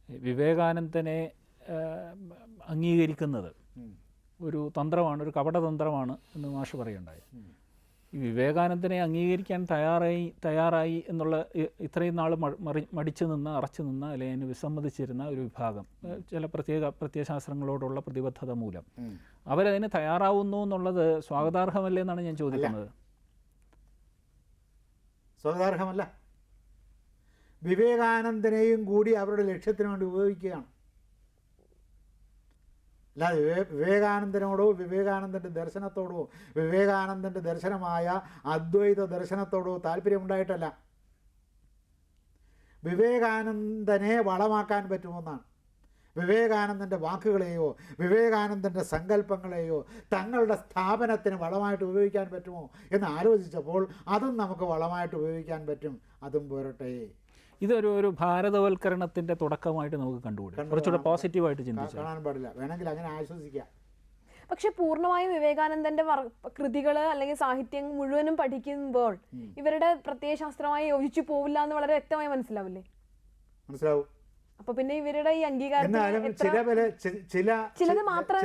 വിവേകാനന്ദനെ അംഗീകരിക്കുന്നത് ഒരു തന്ത്രമാണ്, ഒരു കപടതന്ത്രമാണ് എന്ന് മാഷ് പറയുണ്ടായി. ഈ വിവേകാനന്ദനെ അംഗീകരിക്കാൻ തയ്യാറായി എന്നുള്ള ഇത്രയും നാൾ മടിച്ചു നിന്ന് അറച്ചു നിന്ന് അല്ലെങ്കിൽ അതിന് വിസമ്മതിച്ചിരുന്ന ഒരു വിഭാഗം, ചില പ്രത്യയശാസ്ത്രങ്ങളോടുള്ള പ്രതിബദ്ധത മൂലം അവരതിന് തയ്യാറാവുന്നു എന്നുള്ളത് സ്വാഗതാർഹമല്ലേ എന്നാണ് ഞാൻ ചോദിക്കുന്നത്. സ്വാഗതാർഹമല്ല. വിവേകാനന്ദനെയും കൂടി അവരുടെ ലക്ഷ്യത്തിന് വേണ്ടി ഉപയോഗിക്കുകയാണ്. അല്ലാതെ വിവേകാനന്ദനോടോ വിവേകാനന്ദൻ്റെ ദർശനത്തോടോ വിവേകാനന്ദൻ്റെ ദർശനമായ അദ്വൈത ദർശനത്തോടോ താല്പര്യമുണ്ടായിട്ടല്ല. വിവേകാനന്ദനെ വളമാക്കാൻ പറ്റുമെന്നാണ്. വിവേകാനന്ദൻ്റെ വാക്കുകളെയോ വിവേകാനന്ദൻ്റെ സങ്കല്പങ്ങളെയോ തങ്ങളുടെ സ്ഥാപനത്തിന് വളമായിട്ട് ഉപയോഗിക്കാൻ പറ്റുമോ എന്ന് ആലോചിച്ചപ്പോൾ അതും നമുക്ക് വളമായിട്ട് ഉപയോഗിക്കാൻ പറ്റും. അതും പോരട്ടെ. ഇതൊരു ഭാരതവൽക്കരണത്തിൻ്റെ തുടക്കമായിട്ട് നമുക്ക് കണ്ടുകൂടെ? കുറച്ചുകൂടെ പോസിറ്റീവായിട്ട് ചിന്തിച്ചാൽ കാണാൻ പാടില്ല. വേണമെങ്കിൽ അങ്ങനെ ആശ്വസിക്കാം. പക്ഷെ പൂർണ്ണമായും വിവേകാനന്ദന്റെ കൃതികൾ അല്ലെങ്കിൽ സാഹിത്യം മുഴുവനും പഠിക്കുമ്പോൾ ഇവരുടെ പ്രത്യയശാസ്ത്രമായി യോജിച്ചു പോവില്ല എന്ന് വളരെ വ്യക്തമായി മനസ്സിലാവില്ലേ? മനസ്സിലാവും. അപ്പൊ പിന്നെ ഇവരുടെ ഈ അംഗീകാരം ചിലത് മാത്രം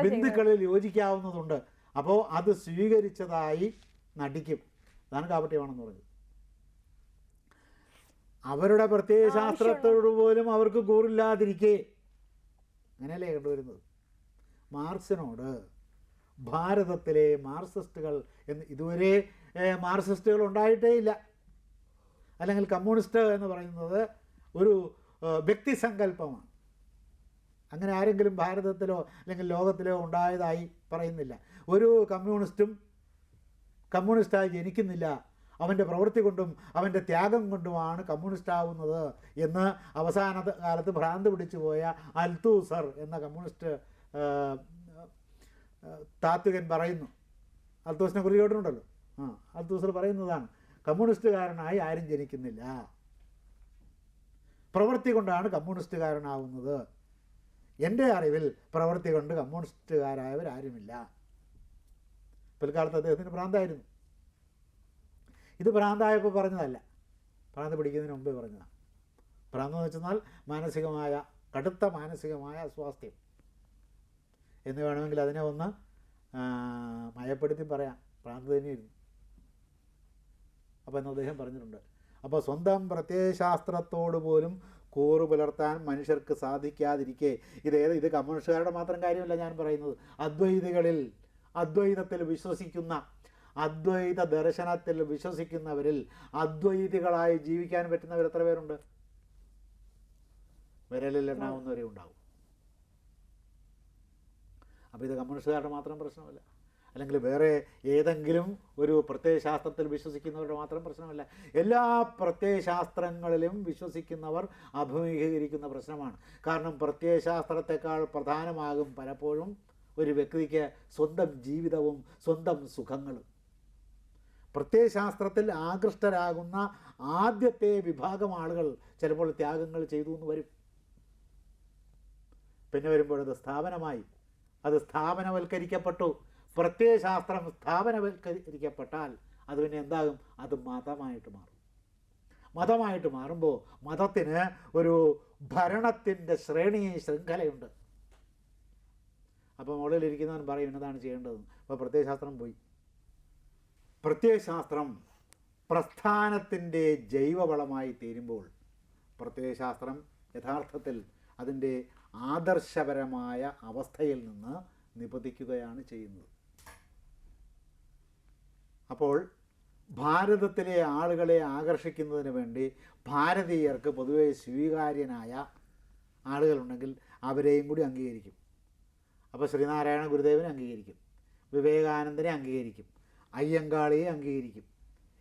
ബിന്ദുക്കളിൽ യോജിക്കാവുന്നതുണ്ട്. അപ്പോൾ അത് സ്വീകരിച്ചതായി നടിക്കും. അതാണ് കാപട്യമാണെന്ന് പറഞ്ഞത്. അവരുടെ പ്രത്യയശാസ്ത്രത്തോട് പോലും അവർക്ക് കൂറില്ലാതിരിക്കെ അങ്ങനെയല്ലേ കണ്ടുവരുന്നത്. മാർക്സിനോട് ഭാരതത്തിലെ മാർക്സിസ്റ്റുകൾ എന്ന് ഇതുവരെ മാർക്സിസ്റ്റുകൾ ഉണ്ടായിട്ടേ ഇല്ല. അല്ലെങ്കിൽ കമ്മ്യൂണിസ്റ്റ് എന്ന് പറയുന്നത് ഒരു വ്യക്തിസങ്കല്പമാണ്. അങ്ങനെ ആരെങ്കിലും ഭാരതത്തിലോ അല്ലെങ്കിൽ ലോകത്തിലോ ഉണ്ടായതായി പറയുന്നില്ല. ഒരു കമ്മ്യൂണിസ്റ്റും കമ്മ്യൂണിസ്റ്റായി ജനിക്കുന്നില്ല. അവൻ്റെ പ്രവൃത്തി കൊണ്ടും അവൻ്റെ ത്യാഗം കൊണ്ടുമാണ് കമ്മ്യൂണിസ്റ്റ് ആവുന്നത് എന്ന് അവസാന കാലത്ത് ഭ്രാന്ത് പിടിച്ചു പോയ അൽത്തൂസർ എന്ന കമ്മ്യൂണിസ്റ്റ് താത്വികൻ പറയുന്നു. അൽത്തൂസിനെ കുറിച്ച് കേട്ടിട്ടുണ്ടല്ലോ. അൽത്തൂസർ പറയുന്നതാണ്, കമ്മ്യൂണിസ്റ്റുകാരനായി ആരും ജനിക്കുന്നില്ല, പ്രവൃത്തി കൊണ്ടാണ് കമ്മ്യൂണിസ്റ്റുകാരനാവുന്നത്. എൻ്റെ അറിവിൽ പ്രവൃത്തി കൊണ്ട് കമ്മ്യൂണിസ്റ്റുകാരായവരാരുമില്ല. പിൽക്കാലത്ത് അദ്ദേഹത്തിന് ഭ്രാന്തായിരുന്നു. ഇത് ഭ്രാന്തായപ്പോൾ പറഞ്ഞതല്ല, ഭ്രാന്ത് പിടിക്കുന്നതിന് മുമ്പേ പറഞ്ഞതാണ്. ഭ്രാന്തെന്ന് വെച്ചെന്നാൽ മാനസികമായ കടുത്ത മാനസികമായ അസ്വാസ്ഥ്യം എന്ന് വേണമെങ്കിൽ അതിനെ ഒന്ന് മയപ്പെടുത്തി പറയാം. ഭ്രാന്ത് തന്നെയായിരുന്നു. അപ്പോൾ എന്ന് അദ്ദേഹം പറഞ്ഞിട്ടുണ്ട്. അപ്പോൾ സ്വന്തം പ്രത്യയശാസ്ത്രത്തോട് പോലും കൂറ് പുലർത്താൻ മനുഷ്യർക്ക് സാധിക്കാതിരിക്കെ ഇത് കമ്മ്യൂണിസ്റ്റുകാരുടെ മാത്രം കാര്യമല്ല ഞാൻ പറയുന്നത്. അദ്വൈതികളിൽ, അദ്വൈതത്തിൽ വിശ്വസിക്കുന്ന, അദ്വൈത ദർശനത്തിൽ വിശ്വസിക്കുന്നവരിൽ അദ്വൈതികളായി ജീവിക്കാൻ പറ്റുന്നവർ എത്ര പേരുണ്ട്? വിരലിൽ എണ്ണാവുന്നവരെ ഉണ്ടാവും. അപ്പോൾ ഇത് കമ്മ്യൂണിസ്റ്റുകാരുടെ മാത്രം പ്രശ്നമല്ല, അല്ലെങ്കിൽ വേറെ ഏതെങ്കിലും ഒരു പ്രത്യയശാസ്ത്രത്തിൽ വിശ്വസിക്കുന്നവരുടെ മാത്രം പ്രശ്നമല്ല. എല്ലാ പ്രത്യയശാസ്ത്രങ്ങളിലും വിശ്വസിക്കുന്നവർ അഭിമുഖീകരിക്കുന്ന പ്രശ്നമാണ്. കാരണം പ്രത്യയശാസ്ത്രത്തെക്കാൾ പ്രധാനമാകും പലപ്പോഴും ഒരു വ്യക്തിക്ക് സ്വന്തം ജീവിതവും സ്വന്തം സുഖങ്ങളും. പ്രത്യയശാസ്ത്രത്തിൽ ആകൃഷ്ടരാകുന്ന ആദ്യത്തെ വിഭാഗം ആളുകൾ ചിലപ്പോൾ ത്യാഗങ്ങൾ ചെയ്തു എന്ന് വരും. പിന്നെ വരുമ്പോഴത് സ്ഥാപനമായി, അത് സ്ഥാപനവൽക്കരിക്കപ്പെട്ടു. പ്രത്യയശാസ്ത്രം സ്ഥാപനവൽക്കരിക്കപ്പെട്ടാൽ അത് പിന്നെ എന്താകും? അത് മതമായിട്ട് മാറും. മതമായിട്ട് മാറുമ്പോൾ മതത്തിന് ഒരു ഭരണത്തിൻ്റെ ശൃംഖലയുണ്ട്. അപ്പോൾ മുകളിലിരിക്കുന്നവൻ പറയും എന്നതാണ് ചെയ്യേണ്ടത്. അപ്പോൾ പ്രത്യയശാസ്ത്രം പോയി. പ്രത്യയശാസ്ത്രം പ്രസ്ഥാനത്തിൻ്റെ ജൈവവളമായി തീരുമ്പോൾ പ്രത്യയശാസ്ത്രം യഥാർത്ഥത്തിൽ അതിൻ്റെ ആദർശപരമായ അവസ്ഥയിൽ നിന്ന് നിപതിക്കുകയാണ് ചെയ്യുന്നത്. അപ്പോൾ ഭാരതത്തിലെ ആളുകളെ ആകർഷിക്കുന്നതിന് വേണ്ടി ഭാരതീയർക്ക് പൊതുവെ സ്വീകാര്യനായ ആളുകളുണ്ടെങ്കിൽ അവരെയും കൂടി അംഗീകരിക്കും. അപ്പോൾ ശ്രീനാരായണ ഗുരുദേവനെ അംഗീകരിക്കും, വിവേകാനന്ദനെ അംഗീകരിക്കും, അയ്യങ്കാളിയെ അംഗീകരിക്കും.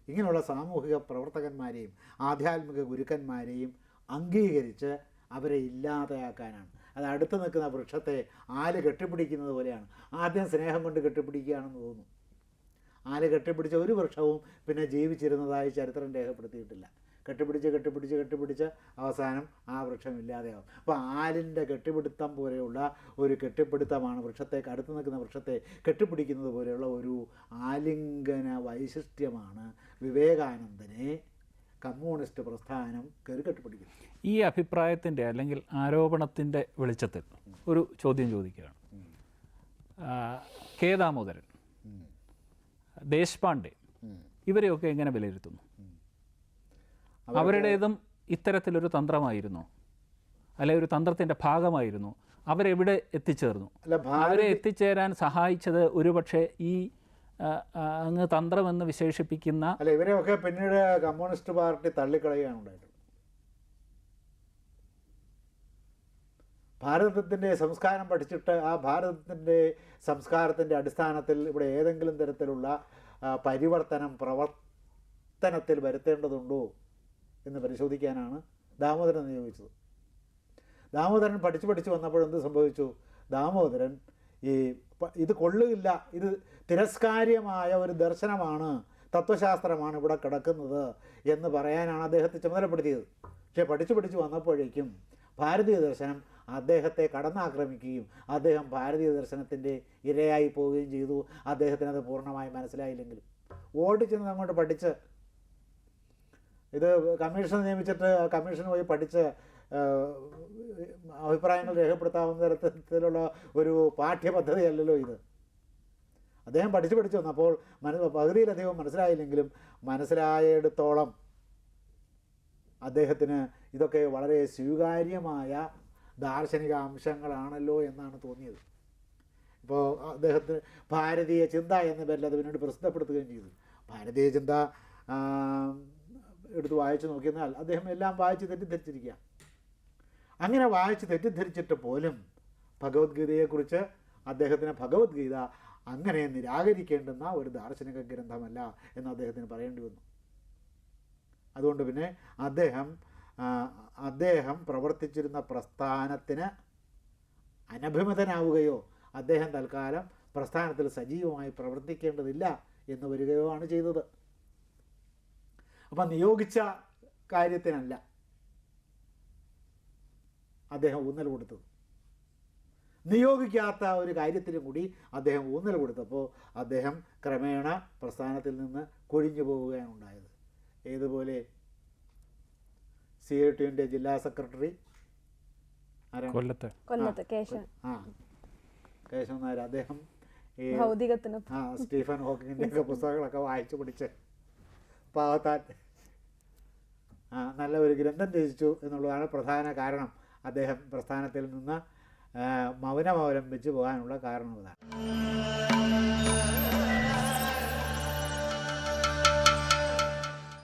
ഇങ്ങനെയുള്ള സാമൂഹിക പ്രവർത്തകന്മാരെയും ആധ്യാത്മിക ഗുരുക്കന്മാരെയും അംഗീകരിച്ച് അവരെ ഇല്ലാതെയാക്കാനാണ്. അത് അടുത്ത് നിൽക്കുന്ന വൃക്ഷത്തെ ആല് കെട്ടിപ്പിടിക്കുന്നത് പോലെയാണ്. ആദ്യം സ്നേഹം കൊണ്ട് കെട്ടിപ്പിടിക്കുകയാണെന്ന് തോന്നുന്നു. ആല് കെട്ടിപ്പിടിച്ച ഒരു വൃക്ഷവും പിന്നെ ജീവിച്ചിരുന്നതായി ചരിത്രം രേഖപ്പെടുത്തിയിട്ടില്ല. കെട്ടിപ്പിടിച്ച് അവസാനം ആ വൃക്ഷം ഇല്ലാതെയാവും. അപ്പോൾ ആലിൻ്റെ കെട്ടിപ്പിടുത്തം പോലെയുള്ള ഒരു കെട്ടിപ്പിടുത്തമാണ് വൃക്ഷത്തേക്ക് അടുത്ത് നിൽക്കുന്ന വൃക്ഷത്തെ കെട്ടിപ്പിടിക്കുന്നത് പോലെയുള്ള ഒരു ആലിംഗന വൈശിഷ്ട്യമാണ് വിവേകാനന്ദനെ കമ്മ്യൂണിസ്റ്റ് പ്രസ്ഥാനം കെട്ടുപിടിക്കുന്നു. ഈ അഭിപ്രായത്തിൻ്റെ അല്ലെങ്കിൽ ആരോപണത്തിൻ്റെ വെളിച്ചത്തിൽ ഒരു ചോദ്യം ചോദിക്കുകയാണ്. കെ ദാമോദരൻ, ദേശ്പാണ്ഡെ ഇവരെയൊക്കെ എങ്ങനെ വിലയിരുത്തുന്നു? അവരുടേതും ഇത്തരത്തിലൊരു തന്ത്രമായിരുന്നു, അല്ലെ ഒരു തന്ത്രത്തിൻ്റെ ഭാഗമായിരുന്നു? അവരെവിടെ എത്തിച്ചേർന്നു? അവരെ എത്തിച്ചേരാൻ സഹായിച്ചത് ഒരുപക്ഷെ ഈ അങ്ങ് തന്ത്രമെന്ന് വിശേഷിപ്പിക്കുന്ന അല്ല, ഇവരെയൊക്കെ പിന്നീട് കമ്മ്യൂണിസ്റ്റ് പാർട്ടി തള്ളിക്കളയുകയാണ് ഉണ്ടായിട്ടുള്ളത്. ഭാരതത്തിൻ്റെ സംസ്കാരം പഠിച്ചിട്ട് ആ ഭാരതത്തിൻ്റെ സംസ്കാരത്തിൻ്റെ അടിസ്ഥാനത്തിൽ ഇവിടെ ഏതെങ്കിലും തരത്തിലുള്ള പരിവർത്തനം പ്രവർത്തനത്തിൽ വരുത്തേണ്ടതുണ്ടോ എന്ന് പരിശോധിക്കാനാണ് ദാമോദരൻ നിയോഗിച്ചത്. ദാമോദരൻ പഠിച്ച് വന്നപ്പോൾ എന്ത് സംഭവിച്ചു? ദാമോദരൻ ഇത് കൊള്ളുകയില്ല, ഇത് തിരസ്കാര്യമായ ഒരു ദർശനമാണ്, തത്വശാസ്ത്രമാണ് ഇവിടെ കിടക്കുന്നത് എന്ന് പറയാനാണ് അദ്ദേഹത്തെ ചുമതലപ്പെടുത്തിയത്. പക്ഷേ പഠിച്ച് വന്നപ്പോഴേക്കും ഭാരതീയ ദർശനം അദ്ദേഹത്തെ കടന്നാക്രമിക്കുകയും അദ്ദേഹം ഭാരതീയ ദർശനത്തിൻ്റെ ഇരയായി പോവുകയും ചെയ്തു. അദ്ദേഹത്തിനത് പൂർണ്ണമായി മനസ്സിലായില്ലെങ്കിലും ഓടിച്ചെന്ന് അങ്ങോട്ട് പഠിച്ച്, ഇത് കമ്മീഷൻ നിയമിച്ചിട്ട് കമ്മീഷൻ പോയി പഠിച്ച് അഭിപ്രായങ്ങൾ രേഖപ്പെടുത്താവുന്ന തരത്തിലുള്ള ഒരു പാഠ്യപദ്ധതിയല്ലല്ലോ ഇത്. അദ്ദേഹം പഠിച്ച് വന്നപ്പോൾ പകുതിയിലധികം മനസ്സിലായില്ലെങ്കിലും മനസ്സിലായിടത്തോളം അദ്ദേഹത്തിന് ഇതൊക്കെ വളരെ സ്വീകാര്യമായ ദാർശനിക അംശങ്ങളാണല്ലോ എന്നാണ് തോന്നിയത്. ഇപ്പോൾ അദ്ദേഹത്തിന് ഭാരതീയ ചിന്ത എന്ന പേരിൽ അത് പിന്നീട് പ്രസിദ്ധപ്പെടുത്തുകയും ചെയ്തു. ഭാരതീയ ചിന്ത എടുത്ത് വായിച്ചു നോക്കിയെന്നാൽ അദ്ദേഹം എല്ലാം വായിച്ച് തെറ്റിദ്ധരിച്ചിരിക്കുക. അങ്ങനെ വായിച്ച് തെറ്റിദ്ധരിച്ചിട്ട് പോലും ഭഗവത്ഗീതയെക്കുറിച്ച് അദ്ദേഹത്തിന് ഭഗവത്ഗീത അങ്ങനെ നിരാകരിക്കേണ്ടുന്ന ഒരു ദാർശനിക ഗ്രന്ഥമല്ല എന്ന് അദ്ദേഹത്തിന് പറയേണ്ടി വന്നു. അതുകൊണ്ട് പിന്നെ അദ്ദേഹം പ്രവർത്തിച്ചിരുന്ന പ്രസ്ഥാനത്തിന് അനഭിമതനാവുകയോ അദ്ദേഹം തൽക്കാലം പ്രസ്ഥാനത്തിൽ സജീവമായി പ്രവർത്തിക്കേണ്ടതില്ല എന്ന് വരികയോ ആണ് ചെയ്തത്. അപ്പം നിയോഗിച്ച കാര്യത്തിനല്ല അദ്ദേഹം ഊന്നൽ കൊടുത്തത്, നിയോഗിക്കാത്ത ഒരു കാര്യത്തിനും കൂടി അദ്ദേഹം ഊന്നൽ കൊടുത്തപ്പോൾ അദ്ദേഹം ക്രമേണ പ്രസ്ഥാനത്തിൽ നിന്ന് കൊഴിഞ്ഞു പോവുകയാണ് ഉണ്ടായത്. ഏതുപോലെ CITUവിൻ്റെ ജില്ലാ സെക്രട്ടറി കേശവൻ നായർ, അദ്ദേഹം ഈ സ്റ്റീഫൻ ഹോക്കിങ്ങിൻ്റെ ഒക്കെ പുസ്തകങ്ങളൊക്കെ വായിച്ചു പിടിച്ച് പാവത്താൻ നല്ല ഒരു ഗ്രന്ഥം രചിച്ചു എന്നുള്ളതാണ് പ്രധാന കാരണം. അദ്ദേഹം പ്രസ്ഥാനത്തിൽ നിന്ന് മൗനം അവലംബിച്ച് പോകാനുള്ള കാരണം അതാണ്.